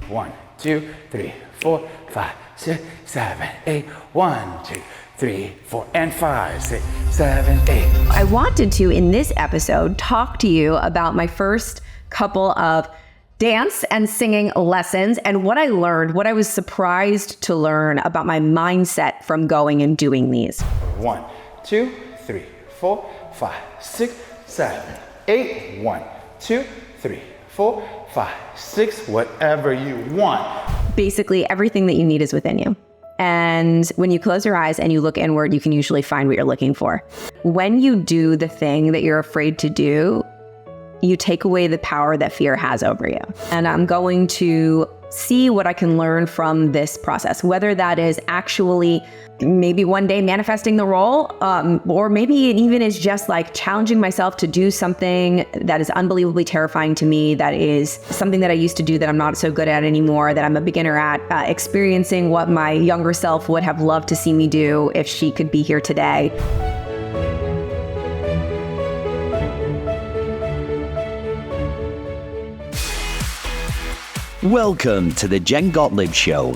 1, 2, 3, 4, 5, 6, 7, 8. 1, 2, 3, 4, and 5, 6, 7, 8. I wanted to, in this episode, talk to you about my first couple of dance and singing lessons and what I learned, what I was surprised to learn about my mindset from going and doing these. 1, 2, 3, 4, 5, 6, 7, 8. 1, 2, 3, 4, 5, 6, whatever you want. Basically, everything that you need is within you. And when you close your eyes and you look inward, you can usually find what you're looking for. When you do the thing that you're afraid to do, you take away the power that fear has over you. And I'm going to see what I can learn from this process, whether that is actually maybe one day manifesting the role, or maybe it even is just like challenging myself to do something that is unbelievably terrifying to me, that is something that I used to do that I'm not so good at anymore, that I'm a beginner at, experiencing what my younger self would have loved to see me do if she could be here today. Welcome to the Jen Gottlieb Show.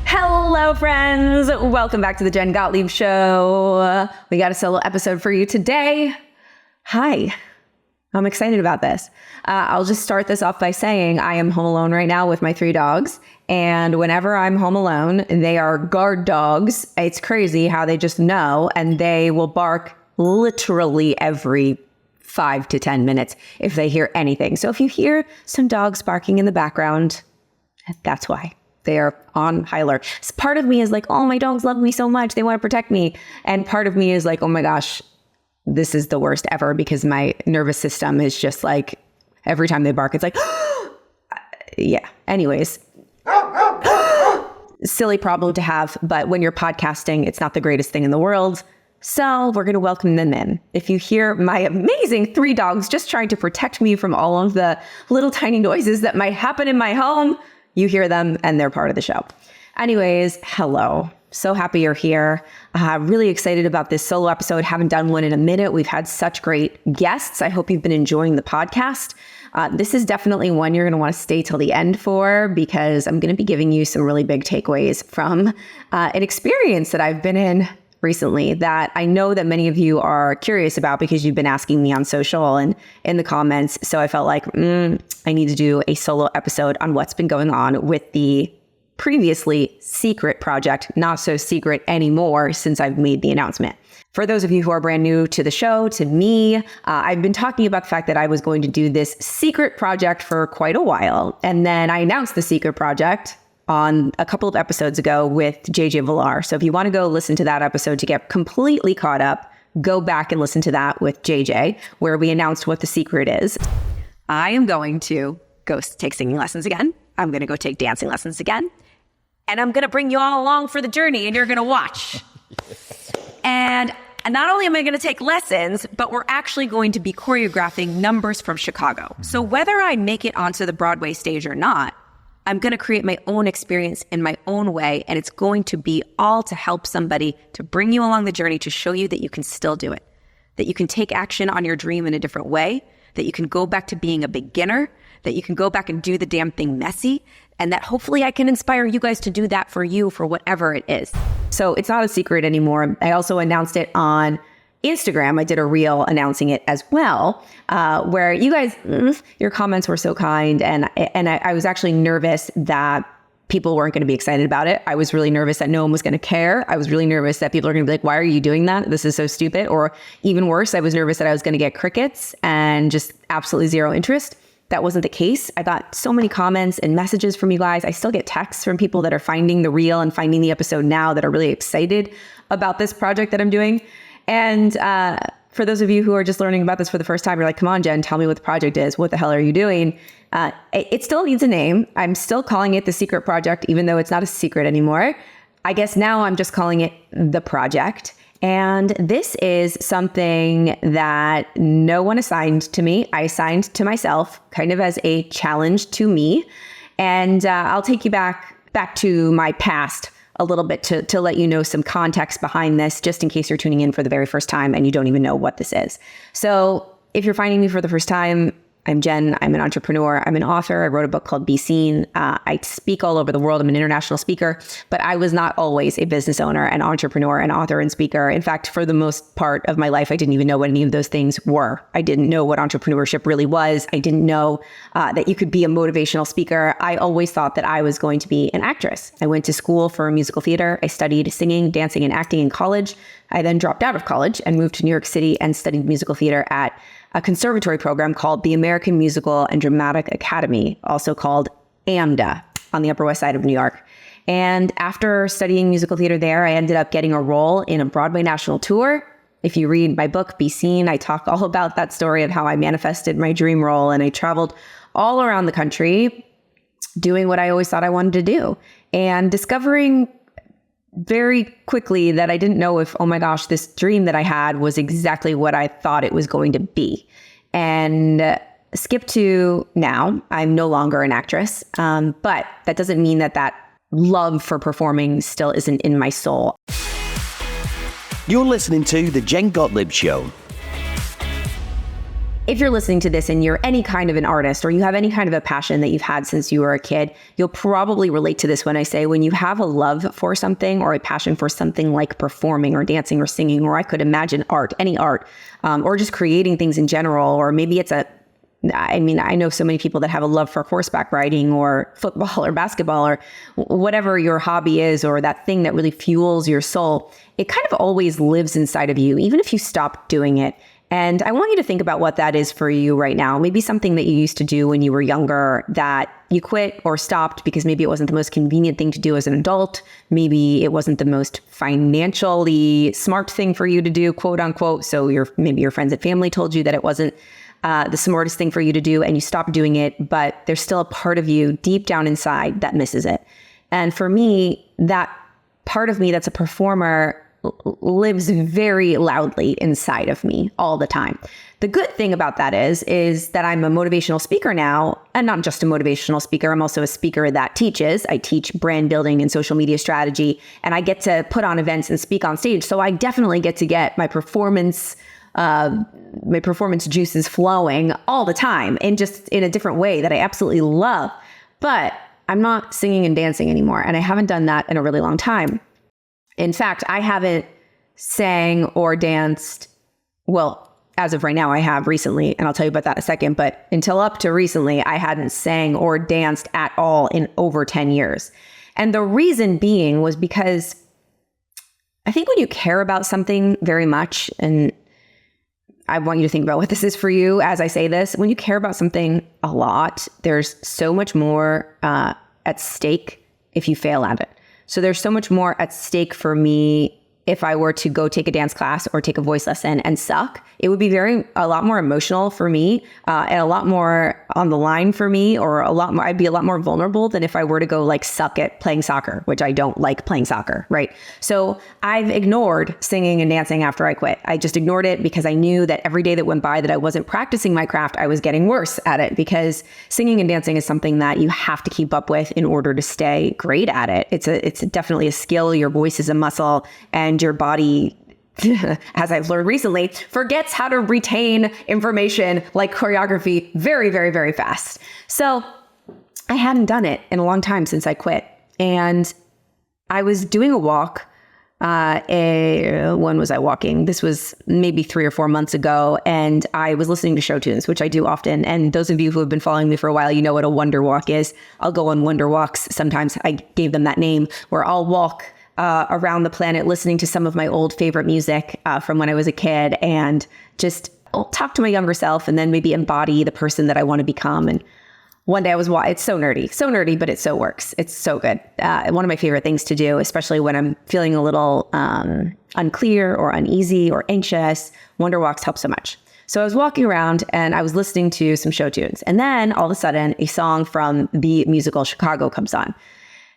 Hello, friends. Welcome back to the Jen Gottlieb Show. We got a solo episode for you today. Hi. I'm excited about this. I'll just start this off by saying I am home alone right now with my 3 dogs. And whenever I'm home alone, they are guard dogs. It's crazy how they just know, and they will bark literally every 5 to 10 minutes if they hear anything. So if you hear some dogs barking in the background, that's why. They are on high alert. Part of me is like, oh, my dogs love me so much. They want to protect me. And part of me is like, oh my gosh, this is the worst ever, because my nervous system is just like, every time they bark, it's like, yeah. Anyways, silly problem to have. But when you're podcasting, it's not the greatest thing in the world. So we're going to welcome them in. If you hear my amazing 3 dogs just trying to protect me from all of the little tiny noises that might happen in my home, you hear them and they're part of the show. Anyways, hello. So happy you're here. Really excited about this solo episode. Haven't done one in a minute. We've had such great guests. I hope you've been enjoying the podcast. This is definitely one you're going to want to stay till the end for, because I'm going to be giving you some really big takeaways from an experience that I've been in recently that I know that many of you are curious about, because you've been asking me on social and in the comments. So I felt like I need to do a solo episode on what's been going on with the previously secret project, not so secret anymore since I've made the announcement. For those of you who are brand new to the show, to me, I've been talking about the fact that I was going to do this secret project for quite a while. And then I announced the secret project on a couple of episodes ago with JJ Villar. So if you want to go listen to that episode to get completely caught up, go back and listen to that with JJ, where we announced what the secret is. I am going to go take singing lessons again. I'm going to go take dancing lessons again. And I'm going to bring you all along for the journey, and you're going to watch. And not only am I going to take lessons, but we're actually going to be choreographing numbers from Chicago. So whether I make it onto the Broadway stage or not, I'm going to create my own experience in my own way, and it's going to be all to help somebody, to bring you along the journey, to show you that you can still do it, that you can take action on your dream in a different way, that you can go back to being a beginner, that you can go back and do the damn thing messy, and that hopefully I can inspire you guys to do that for you, for whatever it is. So it's not a secret anymore. I also announced it on Instagram. I did a reel announcing it as well, where you guys, your comments were so kind. And I was actually nervous that people weren't going to be excited about it. I was really nervous that no one was going to care. I was really nervous that people are going to be like, why are you doing that? This is so stupid. Or even worse, I was nervous that I was going to get crickets and just absolutely zero interest. That wasn't the case. I got so many comments and messages from you guys. I still get texts from people that are finding the reel and finding the episode now that are really excited about this project that I'm doing. And for those of you who are just learning about this for the first time, you're like, come on, Jen, tell me what the project is. What the hell are you doing? It still needs a name. I'm still calling it the Secret Project, even though it's not a secret anymore. I guess now I'm just calling it the project. And this is something that no one assigned to me. I assigned to myself, kind of as a challenge to me. And I'll take you back to my past a little bit to let you know some context behind this, just in case you're tuning in for the very first time and you don't even know what this is. So if you're finding me for the first time, I'm Jen. I'm an entrepreneur. I'm an author. I wrote a book called Be Seen. I speak all over the world. I'm an international speaker, but I was not always a business owner, an entrepreneur, an author, and speaker. In fact, for the most part of my life, I didn't even know what any of those things were. I didn't know what entrepreneurship really was. I didn't know that you could be a motivational speaker. I always thought that I was going to be an actress. I went to school for musical theater. I studied singing, dancing, and acting in college. I then dropped out of college and moved to New York City and studied musical theater at a conservatory program called the American Musical and Dramatic Academy, also called AMDA, on the Upper West Side of New York. And after studying musical theater there, I ended up getting a role in a Broadway national tour. If you read my book, Be Seen, I talk all about that story of how I manifested my dream role. And I traveled all around the country doing what I always thought I wanted to do and discovering very quickly that I didn't know if, oh my gosh, this dream that I had was exactly what I thought it was going to be. And skip to now, I'm no longer an actress, but that doesn't mean that love for performing still isn't in my soul. You're listening to The Jen Gottlieb Show. If you're listening to this and you're any kind of an artist or you have any kind of a passion that you've had since you were a kid, you'll probably relate to this when I say when you have a love for something or a passion for something like performing or dancing or singing, or I could imagine art, any art, or just creating things in general, or maybe it's I know so many people that have a love for horseback riding or football or basketball or whatever your hobby is, or that thing that really fuels your soul. It kind of always lives inside of you, even if you stop doing it. And I want you to think about what that is for you right now. Maybe something that you used to do when you were younger that you quit or stopped because maybe it wasn't the most convenient thing to do as an adult. Maybe it wasn't the most financially smart thing for you to do, quote unquote. So maybe your friends and family told you that it wasn't the smartest thing for you to do and you stopped doing it, but there's still a part of you deep down inside that misses it. And for me, that part of me that's a performer lives very loudly inside of me all the time. The good thing about that is that I'm a motivational speaker now, and not just a motivational speaker. I'm also a speaker that teaches. I teach brand building and social media strategy, and I get to put on events and speak on stage. So I definitely get to get my performance juices flowing all the time, and just in a different way that I absolutely love. But I'm not singing and dancing anymore, and I haven't done that in a really long time. In fact, I haven't sang or danced. Well, as of right now, I have recently, and I'll tell you about that in a second. But until up to recently, I hadn't sang or danced at all in over 10 years. And the reason being was because I think when you care about something very much, and I want you to think about what this is for you as I say this, when you care about something a lot, there's so much more at stake if you fail at it. So there's so much more at stake for me if I were to go take a dance class or take a voice lesson and suck. It would be a lot more emotional for me and a lot more on the line for me, or I'd be a lot more vulnerable than if I were to go suck at playing soccer, which I don't like playing soccer, right? So I've ignored singing and dancing after I quit. I just ignored it because I knew that every day that went by that I wasn't practicing my craft, I was getting worse at it, because singing and dancing is something that you have to keep up with in order to stay great at it. It's definitely a skill. Your voice is a muscle, and your body, as I've learned recently, forgets how to retain information like choreography very, very, very fast. So I hadn't done it in a long time since I quit. And I was doing a walk. When was I walking? This was maybe 3 or 4 months ago. And I was listening to Showtunes, which I do often. And those of you who have been following me for a while, you know what a wonder walk is. I'll go on wonder walks. Sometimes I gave them that name, where I'll walk around the planet listening to some of my old favorite music from when I was a kid, and just talk to my younger self, and then maybe embody the person that I want to become. And one day it's so nerdy, but it so works. It's so good. One of my favorite things to do, especially when I'm feeling a little unclear or uneasy or anxious. Wonder walks help so much. So I was walking around and I was listening to some Showtunes, and then all of a sudden a song from the musical Chicago comes on.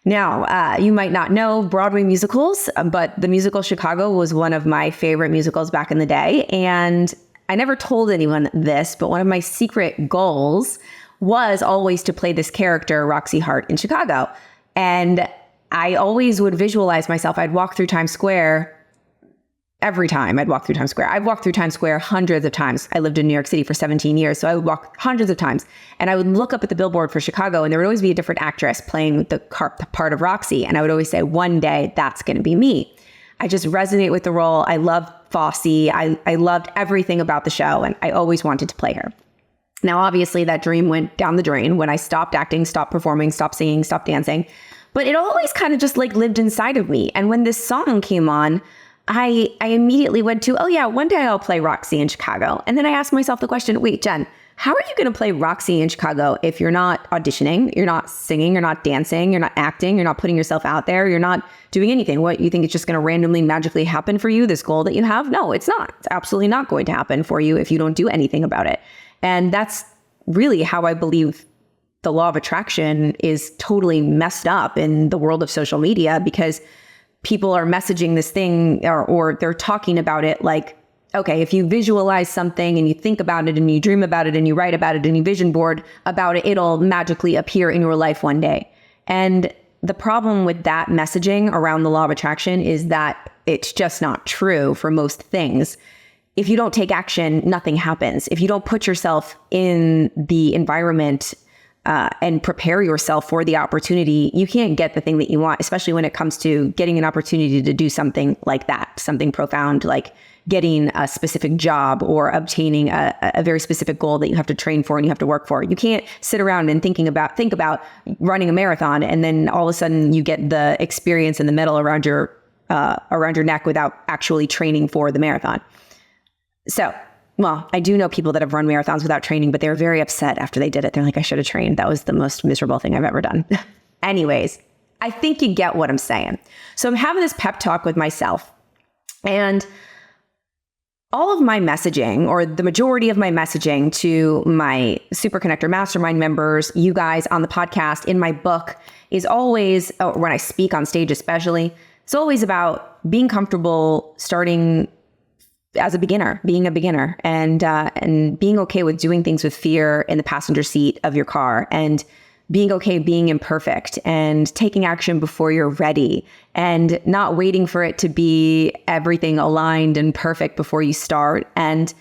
Now, you might not know Broadway musicals, but the musical Chicago was one of my favorite musicals back in the day. And I never told anyone this, but one of my secret goals was always to play this character, Roxy Hart, in Chicago. And I always would visualize myself. I'd walk through Times Square every time I'd walk through Times Square. I've walked through Times Square hundreds of times. I lived in New York City for 17 years, so I would walk hundreds of times. And I would look up at the billboard for Chicago, and there would always be a different actress playing the part of Roxy. And I would always say, one day, that's going to be me. I just resonate with the role. I love Fosse. I loved everything about the show, and I always wanted to play her. Now, obviously, that dream went down the drain when I stopped acting, stopped performing, stopped singing, stopped dancing. But it always kind of just like lived inside of me. And when this song came on, I immediately went to, oh yeah, one day I'll play Roxy in Chicago. And then I asked myself the question, wait, Jen, how are you going to play Roxy in Chicago if you're not auditioning, you're not singing, you're not dancing, you're not acting, you're not putting yourself out there, you're not doing anything? What, you think it's just going to randomly, magically happen for you, this goal that you have? No, it's not. It's absolutely not going to happen for you if you don't do anything about it. And that's really how I believe the law of attraction is totally messed up in the world of social media, because people are messaging this thing or they're talking about it like, okay, if you visualize something and you think about it and you dream about it and you write about it and you vision board about it, it'll magically appear in your life one day. And the problem with that messaging around the law of attraction is that it's just not true for most things. If you don't take action, nothing happens. If you don't put yourself in the environment and prepare yourself for the opportunity, you can't get the thing that you want, especially when it comes to getting an opportunity to do something like that, something profound, like getting a specific job or obtaining a very specific goal that you have to train for and you have to work for. You can't sit around and think about running a marathon and then all of a sudden you get the experience and the medal around your neck without actually training for the marathon. So, well, I do know people that have run marathons without training, but they were very upset after they did it. They're like, I should have trained. That was the most miserable thing I've ever done. Anyways, I think you get what I'm saying. So I'm having this pep talk with myself, and all of my messaging, or the majority of my messaging to my Super Connector Mastermind members, you guys on the podcast, in my book, is always, when I speak on stage especially, it's always about being comfortable starting as a beginner, being a beginner, and being okay with doing things with fear in the passenger seat of your car, and being okay being imperfect, and taking action before you're ready, and not waiting for it to be everything aligned and perfect before you start, and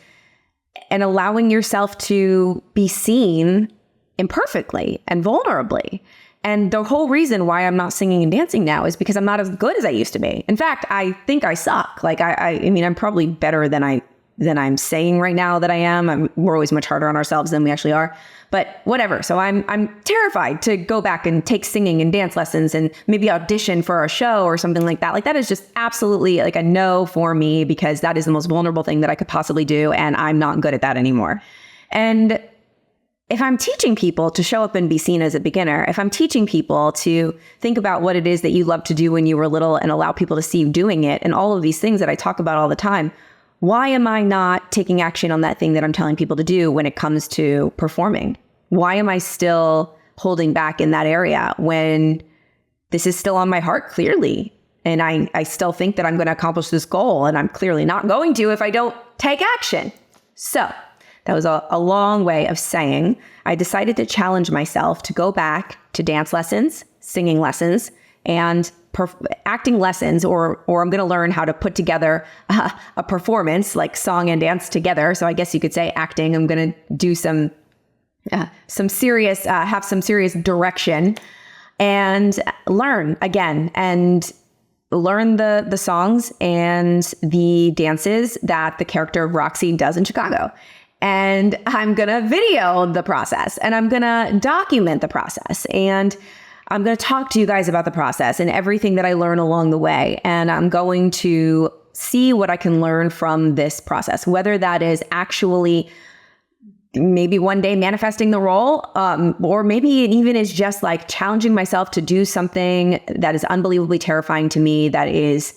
allowing yourself to be seen imperfectly and vulnerably. And the whole reason why I'm not singing and dancing now is because I'm not as good as I used to be. In fact, I think I suck. Like, I mean, I'm probably better than I'm saying right now that I am. We're always much harder on ourselves than we actually are. But whatever. So I'm terrified to go back and take singing and dance lessons and maybe audition for a show or something like that. Like, that is just absolutely like a no for me, because that is the most vulnerable thing that I could possibly do. And I'm not good at that anymore. And if I'm teaching people to show up and be seen as a beginner, if I'm teaching people to think about what it is that you loved to do when you were little and allow people to see you doing it, and all of these things that I talk about all the time, why am I not taking action on that thing that I'm telling people to do when it comes to performing? Why am I still holding back in that area when this is still on my heart clearly? And I still think that I'm going to accomplish this goal, and I'm clearly not going to if I don't take action. So that was a long way of saying I decided to challenge myself to go back to dance lessons, singing lessons, and acting lessons, or I'm going to learn how to put together a performance, like song and dance together. So I guess you could say acting. I'm going to do some serious, have some serious direction, and learn again, and learn the songs and the dances that the character of Roxy does in Chicago. And I'm going to video the process, and I'm going to document the process, and I'm going to talk to you guys about the process and everything that I learn along the way. And I'm going to see what I can learn from this process, whether that is actually maybe one day manifesting the role, or maybe it even is just like challenging myself to do something that is unbelievably terrifying to me, that is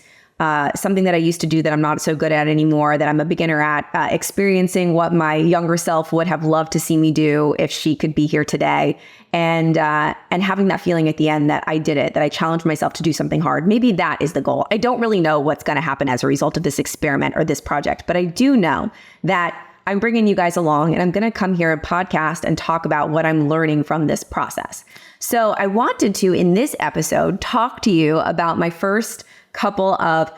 something that I used to do that I'm not so good at anymore, that I'm a beginner at, experiencing what my younger self would have loved to see me do if she could be here today, and having that feeling at the end that I did it, that I challenged myself to do something hard. Maybe that is the goal. I don't really know what's going to happen as a result of this experiment or this project, but I do know that I'm bringing you guys along, and I'm going to come here and podcast and talk about what I'm learning from this process. So I wanted to, in this episode, talk to you about my first couple of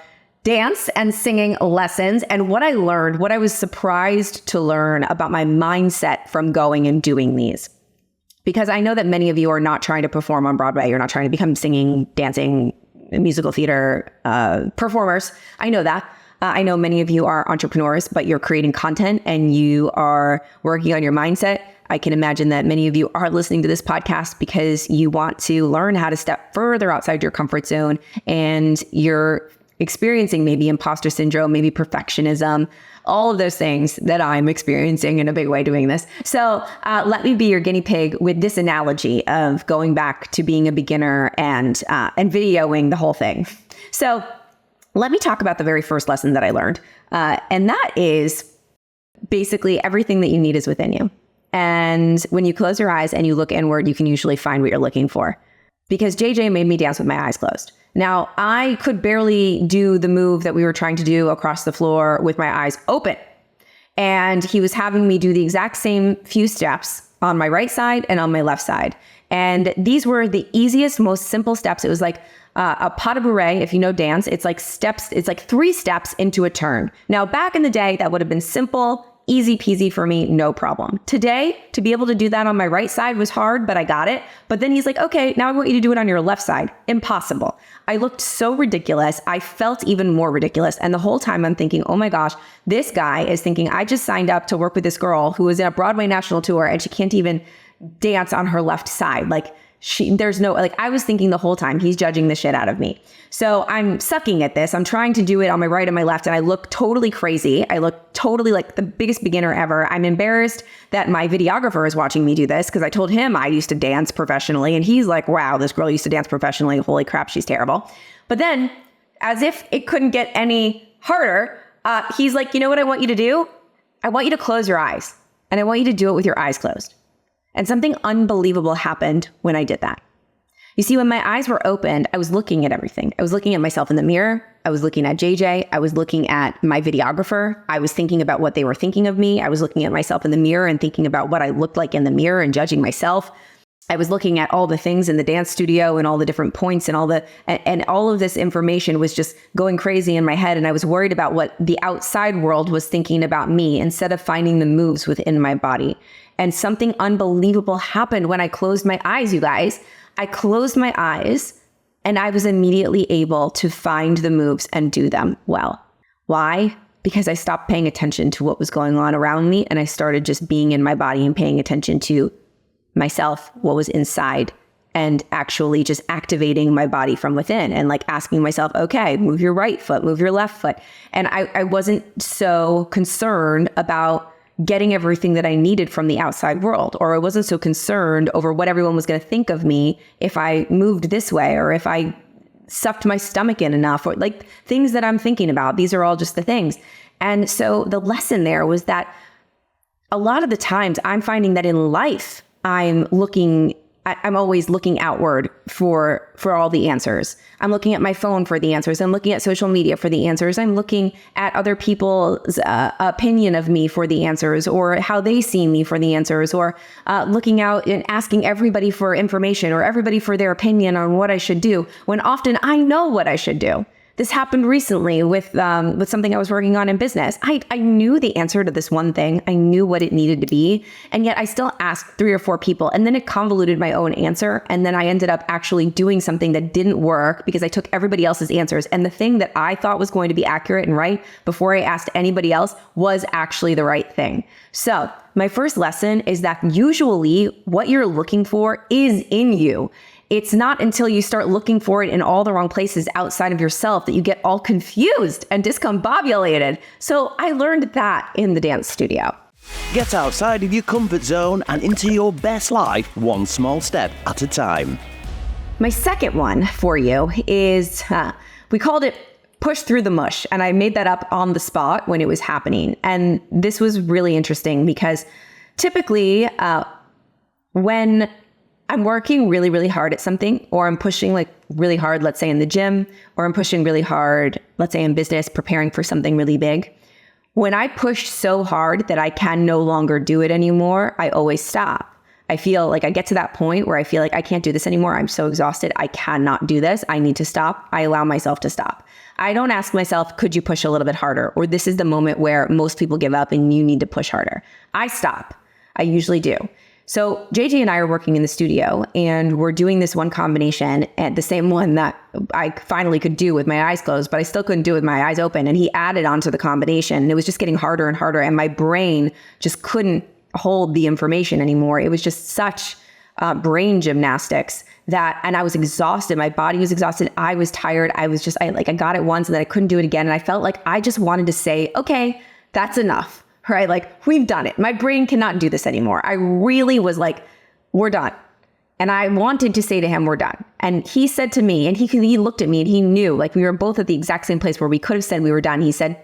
dance and singing lessons. And what I learned, what I was surprised to learn about my mindset from going and doing these. Because I know that many of you are not trying to perform on Broadway. You're not trying to become singing, dancing, musical theater performers. I know that. I know many of you are entrepreneurs, but you're creating content and you are working on your mindset. I can imagine that many of you are listening to this podcast because you want to learn how to step further outside your comfort zone, and you're experiencing maybe imposter syndrome, maybe perfectionism, all of those things that I'm experiencing in a big way doing this. So let me be your guinea pig with this analogy of going back to being a beginner and videoing the whole thing. So let me talk about the very first lesson that I learned. And that is basically everything that you need is within you. And when you close your eyes and you look inward, you can usually find what you're looking for. Because JJ made me dance with my eyes closed. Now, I could barely do the move that we were trying to do across the floor with my eyes open. And he was having me do the exact same few steps on my right side and on my left side. And these were the easiest, most simple steps. It was like a pas de bourrée, if you know dance. It's like steps. It's like 3 steps into a turn. Now, back in the day, that would have been simple, easy peasy for me, no problem. Today, to be able to do that on my right side was hard, but I got it. But then he's like, okay, now I want you to do it on your left side. Impossible. I looked so ridiculous. I felt even more ridiculous. And the whole time I'm thinking, oh my gosh, this guy is thinking I just signed up to work with this girl who is in a Broadway national tour and she can't even dance on her left side. Like I was thinking the whole time he's judging the shit out of me. So I'm sucking at this. I'm trying to do it on my right and my left, and I look totally crazy. I look totally like the biggest beginner ever. I'm embarrassed that my videographer is watching me do this because I told him I used to dance professionally, and he's like, wow, this girl used to dance professionally. Holy crap, she's terrible. But then, as if it couldn't get any harder, he's like, you know what I want you to do? I want you to close your eyes, and I want you to do it with your eyes closed. And something unbelievable happened when I did that. You see, when my eyes were opened, I was looking at everything. I was looking at myself in the mirror. I was looking at JJ. I was looking at my videographer. I was thinking about what they were thinking of me. I was looking at myself in the mirror and thinking about what I looked like in the mirror and judging myself. I was looking at all the things in the dance studio and all the different points and all of this information was just going crazy in my head. And I was worried about what the outside world was thinking about me instead of finding the moves within my body. And something unbelievable happened when I closed my eyes, you guys. I closed my eyes and I was immediately able to find the moves and do them well. Why? Because I stopped paying attention to what was going on around me and I started just being in my body and paying attention to myself, what was inside, and actually just activating my body from within and like asking myself, okay, move your right foot, move your left foot. And I wasn't so concerned about getting everything that I needed from the outside world, or I wasn't so concerned over what everyone was going to think of me if I moved this way or if I stuffed my stomach in enough, or like things that I'm thinking about. These are all just the things. And so the lesson there was that a lot of the times I'm finding that in life, I'm always looking outward for all the answers. I'm looking at my phone for the answers. I'm looking at social media for the answers. I'm looking at other people's opinion of me for the answers, or how they see me for the answers, or looking out and asking everybody for information or everybody for their opinion on what I should do, when often I know what I should do. This happened recently with something I was working on in business. I knew the answer to this one thing. I knew what it needed to be. And yet I still asked 3 or 4 people. And then it convoluted my own answer. And then I ended up actually doing something that didn't work because I took everybody else's answers. And the thing that I thought was going to be accurate and right before I asked anybody else was actually the right thing. So my first lesson is that usually what you're looking for is in you. It's not until you start looking for it in all the wrong places outside of yourself that you get all confused and discombobulated. So I learned that in the dance studio. Get outside of your comfort zone and into your best life, one small step at a time. My second one for you is, we called it push through the mush. And I made that up on the spot when it was happening. And this was really interesting because typically when I'm working really, really hard at something, or I'm pushing like really hard, let's say in the gym, or I'm pushing really hard, let's say in business, preparing for something really big. When I push so hard that I can no longer do it anymore, I always stop. I feel like I get to that point where I feel like I can't do this anymore. I'm so exhausted. I cannot do this. I need to stop. I allow myself to stop. I don't ask myself, could you push a little bit harder? Or this is the moment where most people give up and you need to push harder. I stop. I usually do. So JJ and I are working in the studio and we're doing this one combination, and the same one that I finally could do with my eyes closed, but I still couldn't do it with my eyes open. And he added onto the combination and it was just getting harder and harder. And my brain just couldn't hold the information anymore. It was just such brain gymnastics and I was exhausted. My body was exhausted. I was tired. I got it once and then I couldn't do it again. And I felt like I just wanted to say, okay, that's enough. Right? Like, we've done it. My brain cannot do this anymore. I really was like, we're done. And I wanted to say to him, we're done. And he said to me, and he looked at me and he knew, like, we were both at the exact same place where we could have said we were done. He said,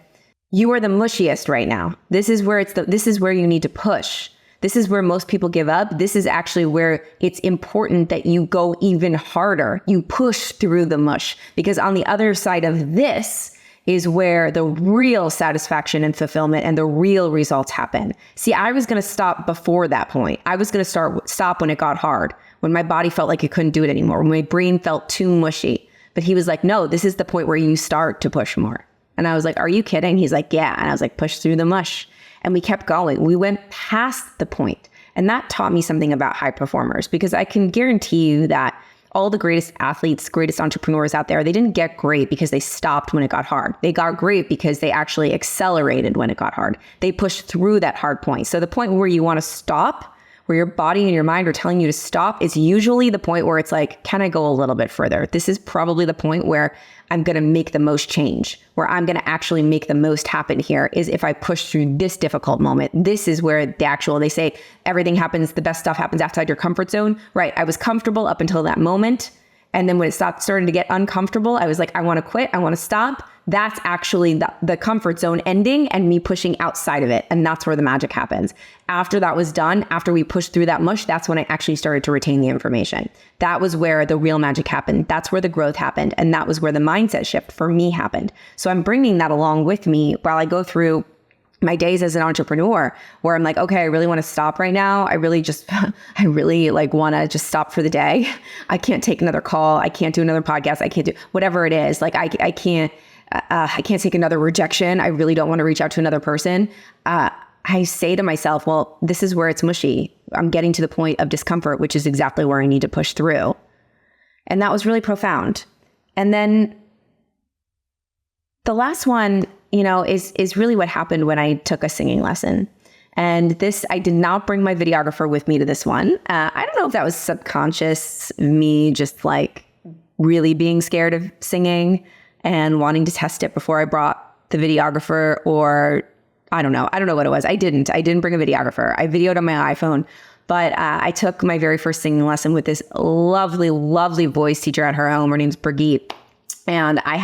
you are the mushiest right now. This is where this is where you need to push. This is where most people give up. This is actually where it's important that you go even harder. You push through the mush, because on the other side of this is where the real satisfaction and fulfillment and the real results happen. See, I was going to stop before that point. I was going to stop when it got hard, when my body felt like it couldn't do it anymore, when my brain felt too mushy. But he was like, no, this is the point where you start to push more. And I was like, are you kidding? He's like, yeah. And I was like, push through the mush. And we kept going. We went past the point. And that taught me something about high performers, because I can guarantee you that all the greatest athletes, greatest entrepreneurs out there, they didn't get great because they stopped when it got hard. They got great because they actually accelerated when it got hard. They pushed through that hard point. So the point where you want to stop, where your body and your mind are telling you to stop, is usually the point where it's like, can I go a little bit further? This is probably the point where I'm going to make the most change, where I'm going to actually make the most happen here, is if I push through this difficult moment. This is where they say everything happens, the best stuff happens outside your comfort zone. Right. I was comfortable up until that moment. And then when it started to get uncomfortable, I was like, I want to quit. I want to stop. That's actually the comfort zone ending and me pushing outside of it. And that's where the magic happens. After that was done, after we pushed through that mush, that's when I actually started to retain the information. That was where the real magic happened. That's where the growth happened. And that was where the mindset shift for me happened. So I'm bringing that along with me while I go through my days as an entrepreneur, where I'm like, okay, I really want to stop right now. I really want to just stop for the day. I can't take another call. I can't do another podcast. I can't do whatever it is. Like I can't take another rejection. I really don't want to reach out to another person. I say to myself, well, this is where it's mushy. I'm getting to the point of discomfort, which is exactly where I need to push through. And that was really profound. And then the last one, is really what happened when I took a singing lesson. And this, I did not bring my videographer with me to this one. I don't know if that was subconscious, me just like really being scared of singing and wanting to test it before I brought the videographer, or I don't know what it was. I didn't bring a videographer. I videoed on my iPhone, but I took my very first singing lesson with this lovely, lovely voice teacher at her home. Her name's Brigitte. And I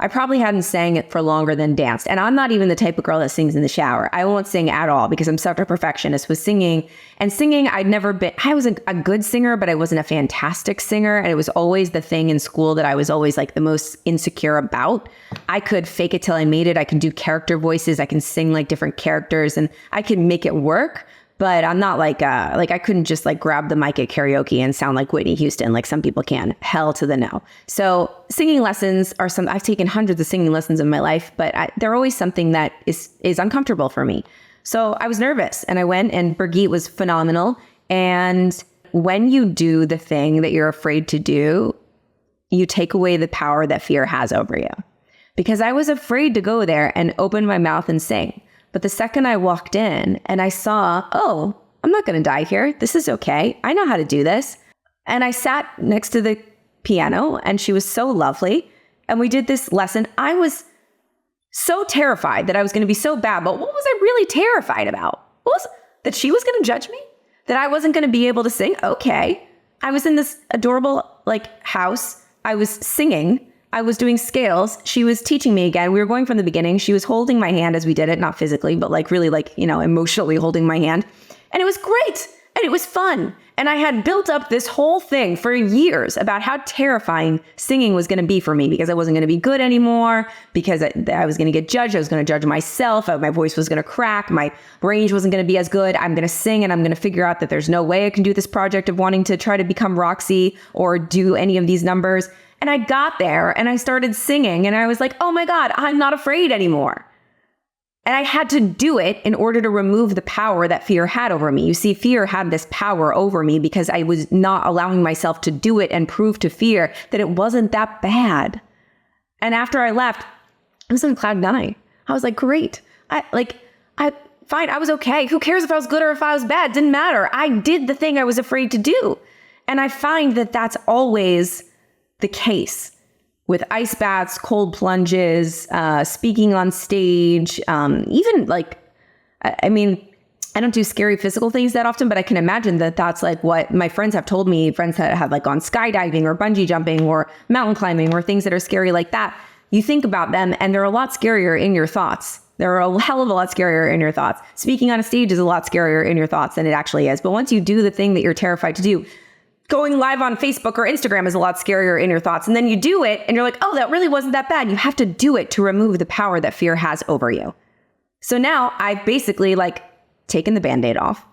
probably hadn't sang it for longer than danced. And I'm not even the type of girl that sings in the shower. I won't sing at all because I'm such a perfectionist with singing. And singing, I was a good singer, but I wasn't a fantastic singer. And it was always the thing in school that I was always like the most insecure about. I could fake it till I made it. I can do character voices. I can sing like different characters and I can make it work. But I'm not like I couldn't just like grab the mic at karaoke and sound like Whitney Houston like some people can. Hell to the no. So singing lessons I've taken hundreds of singing lessons in my life, but they're always something that is uncomfortable for me. So I was nervous and I went, and Brigitte was phenomenal. And when you do the thing that you're afraid to do, you take away the power that fear has over you. Because I was afraid to go there and open my mouth and sing. But the second I walked in and I saw, oh, I'm not going to die here. This is okay. I know how to do this. And I sat next to the piano and she was so lovely. And we did this lesson. I was so terrified that I was going to be so bad. But what was I really terrified about? That she was going to judge me? That I wasn't going to be able to sing? Okay. I was in this adorable house. I was singing. I was doing scales. She was teaching me again. We were going from the beginning. She was holding my hand as we did it, not physically, but really emotionally holding my hand. And it was great. And it was fun. And I had built up this whole thing for years about how terrifying singing was going to be for me, because I wasn't going to be good anymore, because I was going to get judged. I was going to judge myself. My voice was going to crack. My range wasn't going to be as good. I'm going to sing and I'm going to figure out that there's no way I can do this project of wanting to try to become Roxy or do any of these numbers. And I got there and I started singing and I was like, oh my God, I'm not afraid anymore. And I had to do it in order to remove the power that fear had over me. You see, fear had this power over me because I was not allowing myself to do it and prove to fear that it wasn't that bad. And after I left, I was on cloud nine. I was like, great. Fine, I was okay. Who cares if I was good or if I was bad? Didn't matter. I did the thing I was afraid to do. And I find that that's always the case. With ice baths, cold plunges, speaking on stage, even I don't do scary physical things that often, but I can imagine that that's like what my friends have told me, friends that have like gone skydiving or bungee jumping or mountain climbing or things that are scary like that. You think about them and they're a lot scarier in your thoughts. They're a hell of a lot scarier in your thoughts. Speaking on a stage is a lot scarier in your thoughts than it actually is. But once you do the thing that you're terrified to do, going live on Facebook or Instagram is a lot scarier in your thoughts. And then you do it and you're like, oh, that really wasn't that bad. You have to do it to remove the power that fear has over you. So now I've basically taken the Band-Aid off.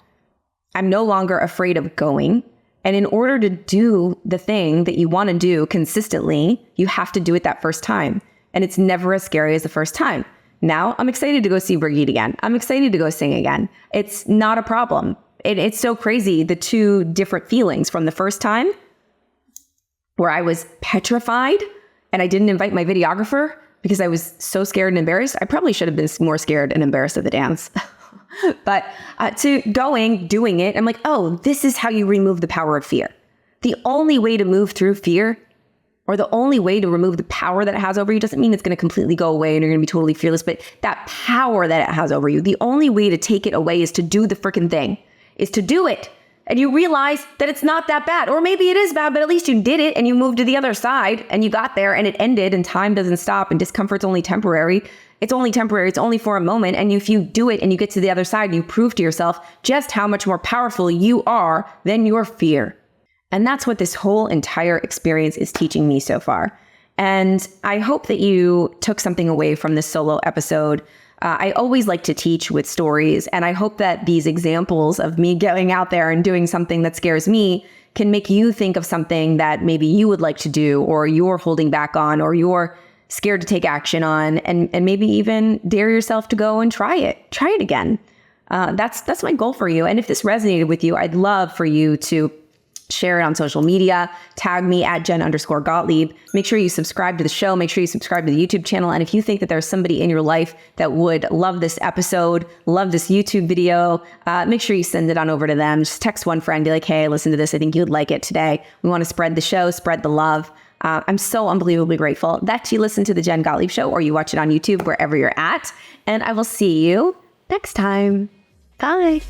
I'm no longer afraid of going. And in order to do the thing that you want to do consistently, you have to do it that first time. And it's never as scary as the first time. Now I'm excited to go see Brigitte again. I'm excited to go sing again. It's not a problem. It's so crazy, the two different feelings from the first time where I was petrified and I didn't invite my videographer because I was so scared and embarrassed. I probably should have been more scared and embarrassed at the dance. But to doing it, I'm like, oh, this is how you remove the power of fear. The only way to move through fear, or the only way to remove the power that it has over you, doesn't mean it's going to completely go away and you're going to be totally fearless, but that power that it has over you, the only way to take it away is to do the freaking thing. Is to do it. And you realize that it's not that bad. Or maybe it is bad, but at least you did it and you moved to the other side and you got there and it ended and time doesn't stop and discomfort's only temporary. It's only temporary. It's only for a moment. And if you do it and you get to the other side, you prove to yourself just how much more powerful you are than your fear. And that's what this whole entire experience is teaching me so far. And I hope that you took something away from this solo episode. I always like to teach with stories, and I hope that these examples of me going out there and doing something that scares me can make you think of something that maybe you would like to do, or you're holding back on, or you're scared to take action on, and maybe even dare yourself to go and try it again. That's my goal for you. And if this resonated with you, I'd love for you to share it on social media, tag me at Jen_Gottlieb. Make sure you subscribe to the show. Make sure you subscribe to the YouTube channel. And if you think that there's somebody in your life that would love this episode, love this YouTube video, make sure you send it on over to them. Just text one friend, be like, hey, listen to this. I think you would like it today. We want to spread the show, spread the love. I'm so unbelievably grateful that you listen to the Jen Gottlieb Show or you watch it on YouTube, wherever you're at. And I will see you next time. Bye.